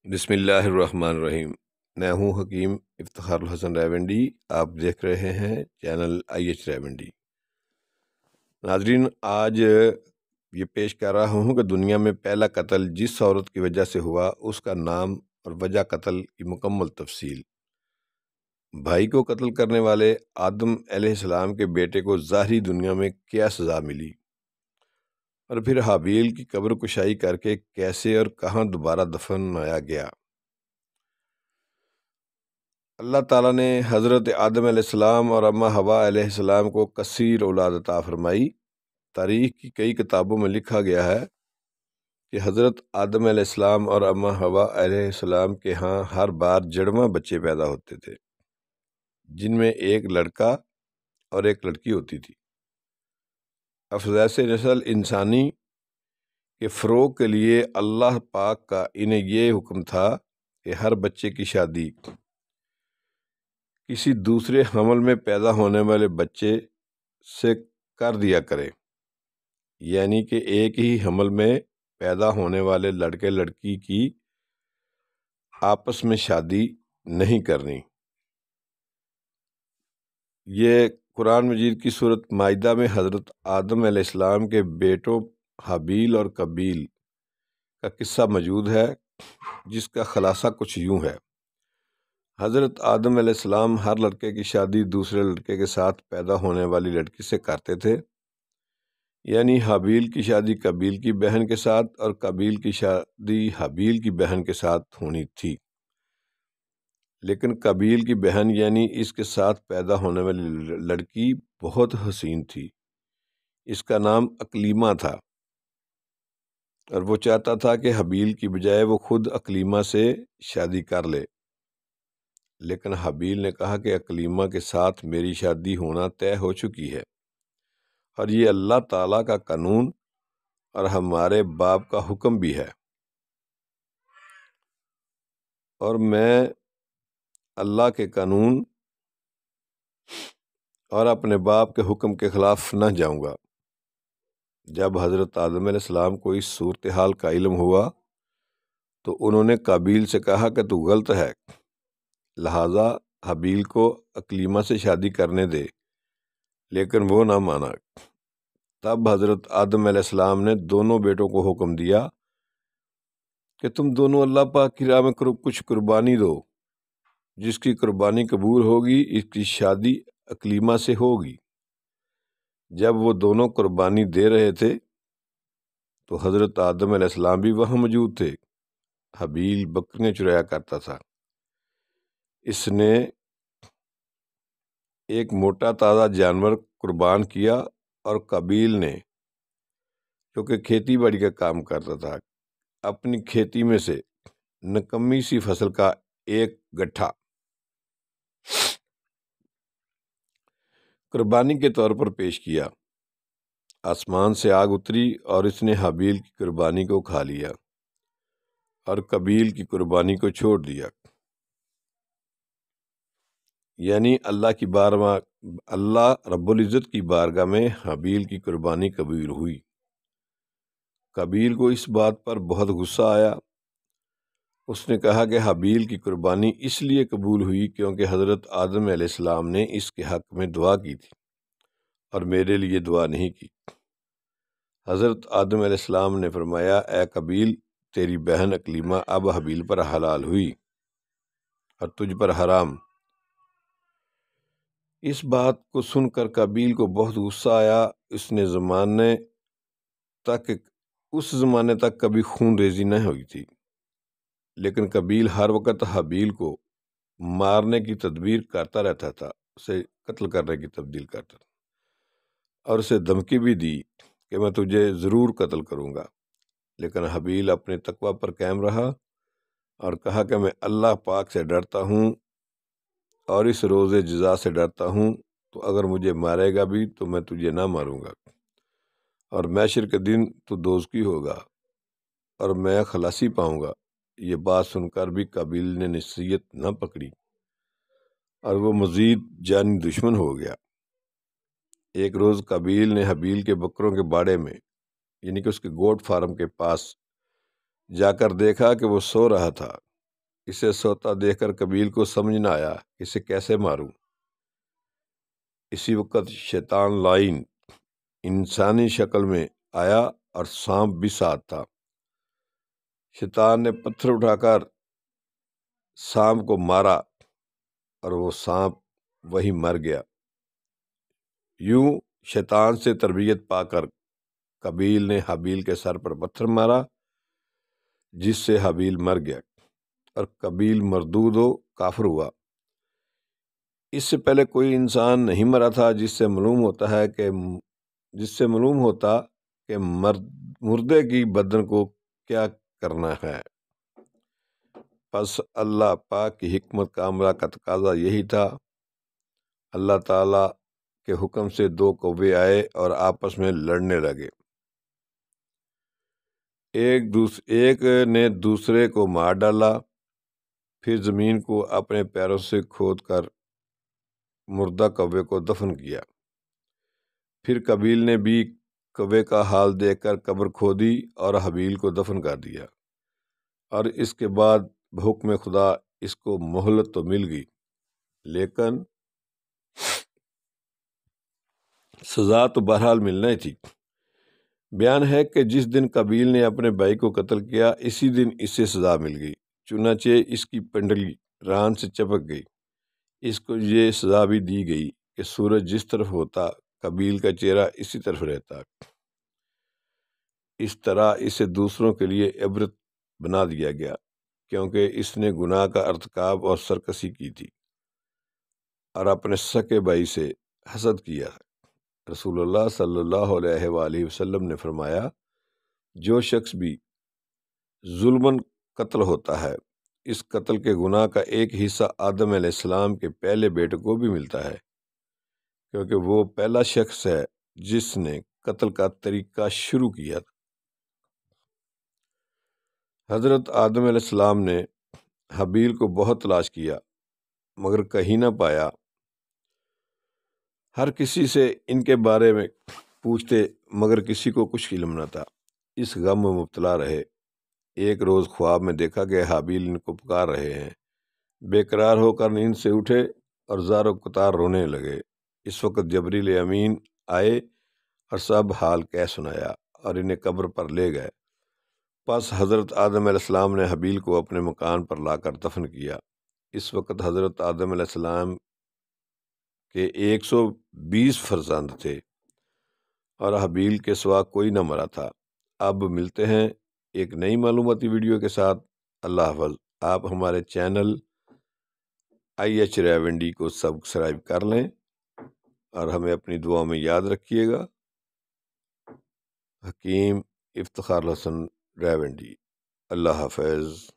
بسم اللہ الرحمن الرحیم۔ میں ہوں حکیم افتخار الحسن راونڈی۔ آپ دیکھ رہے ہیں چینل IH راونڈی۔ ناظرین، آج یہ پیش کر رہا ہوں کہ دنیا میں پہلا قتل جس عورت کی وجہ سے ہوا اس کا نام اور وجہ قتل کی مکمل تفصیل۔ بھائی کو قتل کرنے والے آدم علیہ السلام کے بیٹے کو ظاہری دنیا میں کیا سزا ملی، اور پھر حابیل کی قبر کشائی کر کے کیسے اور کہاں دوبارہ دفنایا گیا۔ اللہ تعالیٰ نے حضرت آدم علیہ السلام اور اماں حوا علیہ السلام کو کثیر اولاد عطا فرمائی۔ تاریخ کی کئی کتابوں میں لکھا گیا ہے کہ حضرت آدم علیہ السلام اور اماں حوا علیہ السلام کے ہاں ہر بار جڑواں بچے پیدا ہوتے تھے، جن میں ایک لڑکا اور ایک لڑکی ہوتی تھی۔ افزائش نسل انسانی کے فروغ کے لیے اللہ پاک کا انہیں یہ حکم تھا کہ ہر بچے کی شادی کسی دوسرے حمل میں پیدا ہونے والے بچے سے کر دیا کرے، یعنی کہ ایک ہی حمل میں پیدا ہونے والے لڑکے لڑکی کی آپس میں شادی نہیں کرنی۔ یہ قرآن مجید کی سورۃ مائدہ میں حضرت آدم علیہ السلام کے بیٹوں حابیل اور قابیل کا قصہ موجود ہے، جس کا خلاصہ کچھ یوں ہے۔ حضرت آدم علیہ السلام ہر لڑکے کی شادی دوسرے لڑکے کے ساتھ پیدا ہونے والی لڑکی سے کرتے تھے، یعنی حابیل کی شادی قابیل کی بہن کے ساتھ اور قابیل کی شادی حابیل کی بہن کے ساتھ ہونی تھی۔ لیکن قابیل کی بہن یعنی اس کے ساتھ پیدا ہونے والی لڑکی بہت حسین تھی۔ اس کا نام اکلیمہ تھا، اور وہ چاہتا تھا کہ حابیل کی بجائے وہ خود اکلیمہ سے شادی کر لے، لیکن حابیل نے کہا کہ اکلیمہ کے ساتھ میری شادی ہونا طے ہو چکی ہے، اور یہ اللہ تعالیٰ کا قانون اور ہمارے باپ کا حکم بھی ہے، اور میں اللہ کے قانون اور اپنے باپ کے حکم کے خلاف نہ جاؤں گا۔ جب حضرت آدم علیہ السلام کو اس صورتحال کا علم ہوا تو انہوں نے قابیل سے کہا کہ تو غلط ہے، لہٰذا حابیل کو اکلیمہ سے شادی کرنے دے، لیکن وہ نہ مانا۔ تب حضرت آدم علیہ السلام نے دونوں بیٹوں کو حکم دیا کہ تم دونوں اللہ پاک کی راہ میں کچھ قربانی دو، جس کی قربانی قبول ہوگی اس کی شادی اکلیمہ سے ہوگی۔ جب وہ دونوں قربانی دے رہے تھے تو حضرت آدم علیہ السلام بھی وہاں موجود تھے۔ حابیل بکریاں چرایا کرتا تھا، اس نے ایک موٹا تازہ جانور قربان کیا، اور قابیل نے، جو کہ کھیتی باڑی کا کام کرتا تھا، اپنی کھیتی میں سے نکمی سی فصل کا ایک گٹھا قربانی کے طور پر پیش کیا۔ آسمان سے آگ اتری اور اس نے حابیل کی قربانی کو کھا لیا اور قابیل کی قربانی کو چھوڑ دیا، یعنی اللہ رب العزت کی بارگاہ میں حابیل کی قربانی قبول ہوئی۔ قابیل کو اس بات پر بہت غصہ آیا۔ اس نے کہا کہ حابیل کی قربانی اس لیے قبول ہوئی کیونکہ حضرت آدم علیہ السلام نے اس کے حق میں دعا کی تھی اور میرے لیے دعا نہیں کی۔ حضرت آدم علیہ السلام نے فرمایا، اے قابیل، تیری بہن اکلیمہ اب حابیل پر حلال ہوئی اور تجھ پر حرام۔ اس بات کو سن کر قابیل کو بہت غصہ آیا۔ اس زمانے تک کبھی خون ریزی نہ ہوئی تھی، لیکن قابیل ہر وقت حابیل کو مارنے کی تدبیر کرتا رہتا تھا، اسے قتل کرنے کی تبدیل کرتا تھا، اور اسے دھمکی بھی دی کہ میں تجھے ضرور قتل کروں گا۔ لیکن حابیل اپنے تقوی پر قائم رہا اور کہا کہ میں اللہ پاک سے ڈرتا ہوں اور اس روز جزا سے ڈرتا ہوں، تو اگر مجھے مارے گا بھی تو میں تجھے نہ ماروں گا، اور محشر کے دن تو دوزخی ہوگا اور میں خلاصی پاؤں گا۔ یہ بات سن کر بھی قابیل نے نصیحت نہ پکڑی اور وہ مزید جانی دشمن ہو گیا۔ ایک روز قابیل نے حابیل کے بکروں کے باڑے میں، یعنی کہ اس کے گوٹ فارم کے پاس جا کر دیکھا کہ وہ سو رہا تھا، اسے سوتا دیکھ کر قبیل کو سمجھ نہ آیا کہ اسے کیسے ماروں۔ اسی وقت شیطان لائن انسانی شکل میں آیا اور سانپ بھی ساتھ تھا۔ شیطان نے پتھر اٹھا کر سانپ کو مارا اور وہ سانپ وہی مر گیا۔ یوں شیطان سے تربیت پا کر قابیل نے حابیل کے سر پر پتھر مارا، جس سے حابیل مر گیا اور قابیل مردود و کافر ہوا۔ اس سے پہلے کوئی انسان نہیں مرا تھا جس سے معلوم ہوتا کہ مردے کی بدن کو کیا کرنا ہے۔ پس اللہ پاک کی حکمت کاملہ کا تقاضا یہی تھا۔ اللہ تعالی کے حکم سے 2 کوے آئے اور آپس میں لڑنے لگے۔ ایک نے دوسرے کو مار ڈالا، پھر زمین کو اپنے پیروں سے کھود کر مردہ کوے کو دفن کیا۔ پھر قابیل نے بھی کوے کا حال دیکھ کر قبر کھودی اور حابیل کو دفن کر دیا، اور اس کے بعد بحکم خدا اس کو مہلت تو مل گئی، لیکن سزا تو بہرحال ملنا ہی تھی۔ بیان ہے کہ جس دن قابیل نے اپنے بھائی کو قتل کیا، اسی دن اسے سزا مل گئی، چنانچہ اس کی پنڈلی ران سے چپک گئی۔ اس کو یہ سزا بھی دی گئی کہ سورج جس طرف ہوتا قابیل کا چہرہ اسی طرف رہتا۔ اس طرح اسے دوسروں کے لیے عبرت بنا دیا گیا، کیونکہ اس نے گناہ کا ارتکاب اور سرکشی کی تھی اور اپنے سکے بھائی سے حسد کیا ہے۔ رسول اللہ صلی اللہ علیہ وآلہ وسلم نے فرمایا، جو شخص بھی ظلماً قتل ہوتا ہے، اس قتل کے گناہ کا ایک حصہ آدم علیہ السلام کے پہلے بیٹے کو بھی ملتا ہے، کیونکہ وہ پہلا شخص ہے جس نے قتل کا طریقہ شروع کیا تھا۔ حضرت آدم علیہ السلام نے حابیل کو بہت تلاش کیا مگر کہیں نہ پایا۔ ہر کسی سے ان کے بارے میں پوچھتے مگر کسی کو کچھ علم نہ تھا۔ اس غم میں مبتلا رہے۔ ایک روز خواب میں دیکھا کہ حابیل ان کو پکار رہے ہیں۔ بے قرار ہو کر نیند سے اٹھے اور زار و قطار رونے لگے۔ اس وقت جبریل امین آئے اور سب حال کہہ سنایا اور انہیں قبر پر لے گئے۔ پس حضرت آدم علیہ السلام نے حابیل کو اپنے مکان پر لا کر دفن کیا۔ اس وقت حضرت آدم علیہ السلام کے 120 فرزند تھے اور حابیل کے سوا کوئی نہ مرا تھا۔ اب ملتے ہیں ایک نئی معلوماتی ویڈیو کے ساتھ۔ اللہ حافظ۔ آپ ہمارے چینل IH راولپنڈی کو سبسکرائب کر لیں اور ہمیں اپنی دعا میں یاد رکھیے گا۔ حکیم افتخار الحسن راولپنڈی۔ اللہ حافظ۔